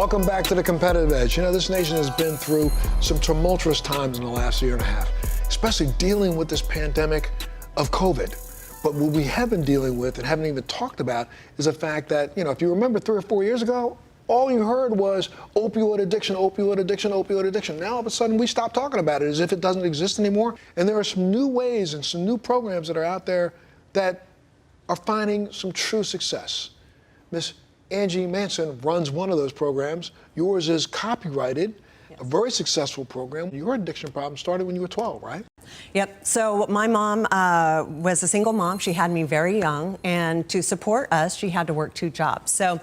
Welcome back to the Competitive Edge. You know, this nation has been through some tumultuous times in the last year and a half, especially dealing with this pandemic of COVID. But what we have been dealing with and haven't even talked about is the fact that, you know, if you remember 3 or 4 years ago, all you heard was opioid addiction, opioid addiction, opioid addiction. Now, all of a sudden, we stopped talking about it as if it doesn't exist anymore. And there are some new ways and some new programs that are out there that are finding some true success. Miss Angie Manson runs one of those programs. Yours is copyrighted, a very successful program. Your addiction problem started when you were 12, right? Yep. So my mom was a single mom. She had me very young, and to support us, she had to work 2 jobs. So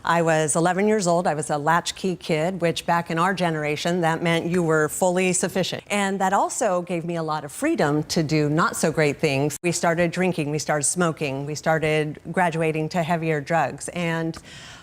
I was 11 years old. I was a latchkey kid, which back in our generation, that meant you were fully sufficient. And that also gave me a lot of freedom to do not so great things. We started drinking, we started smoking, we started graduating to heavier drugs. And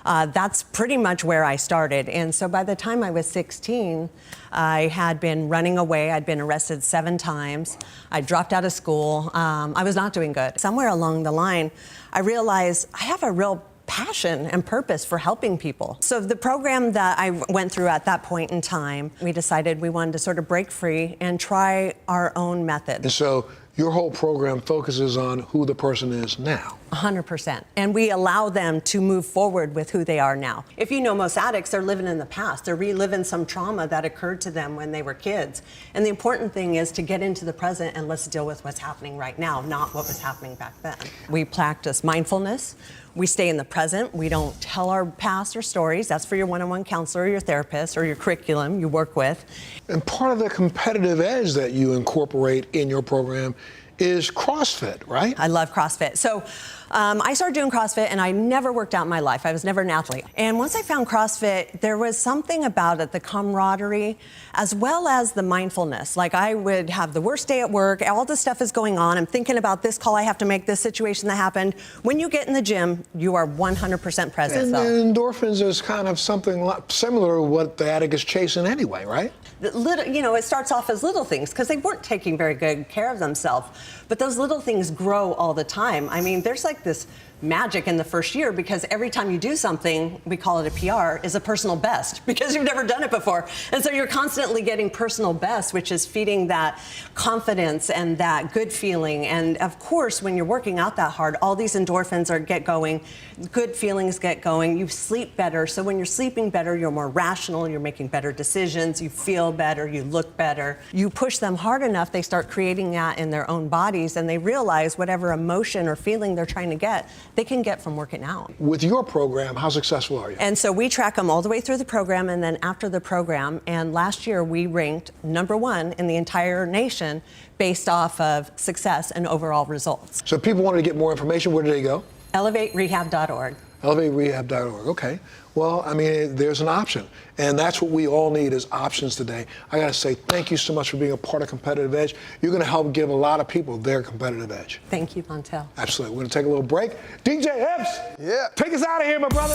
that's pretty much where I started. And so by the time I was 16, I had been running away. I'd been arrested 7 times. I dropped out of school. I was not doing good. Somewhere along the line, I realized I have a real passion and purpose for helping people. So the program that I went through at that point in time, we decided we wanted to sort of break free and try our own method. And so your whole program focuses on who the person is now. 100%. And we allow them to move forward with who they are now. If you know, most addicts, they're living in the past. They're reliving some trauma that occurred to them when they were kids. And the important thing is to get into the present and let's deal with what's happening right now, not what was happening back then. We practice mindfulness. We stay in the present. We don't tell our past or stories. That's for your one-on-one counselor, or your therapist, or your curriculum you work with. And part of the competitive edge that you incorporate in your program is CrossFit, right? I love CrossFit. So I started doing CrossFit and I never worked out in my life. I was never an athlete. And once I found CrossFit, there was something about it, the camaraderie, as well as the mindfulness. Like I would have the worst day at work, all this stuff is going on. I'm thinking about this call I have to make, this situation that happened. When you get in the gym, you are 100% present. And endorphins is kind of something similar to what the addict is chasing anyway, right? You know, it starts off as little things because they weren't taking very good care of themselves. But those little things grow all the time. I mean, there's like this magic in the first year because every time you do something, we call it a PR, is a personal best because you've never done it before. And so you're constantly getting personal best, which is feeding that confidence and that good feeling. And of course, when you're working out that hard, all these endorphins get going, good feelings get going, you sleep better. So when you're sleeping better, you're more rational, you're making better decisions, you feel better, you look better. You push them hard enough, they start creating that in their own bodies and they realize whatever emotion or feeling they're trying to get, they can get from working out. With your program, how successful are you? And so we track them all the way through the program and then after the program. And last year we ranked #1 in the entire nation based off of success and overall results. So if people wanted to get more information, where do they go? ElevateRehab.org. ElevateRehab.org, okay. Well, I mean, there's an option. And that's what we all need is options today. I gotta say, thank you so much for being a part of Competitive Edge. You're gonna help give a lot of people their competitive edge. Thank you, Montel. Absolutely. We're gonna take a little break. DJ Epps, yeah, take us out of here, my brother.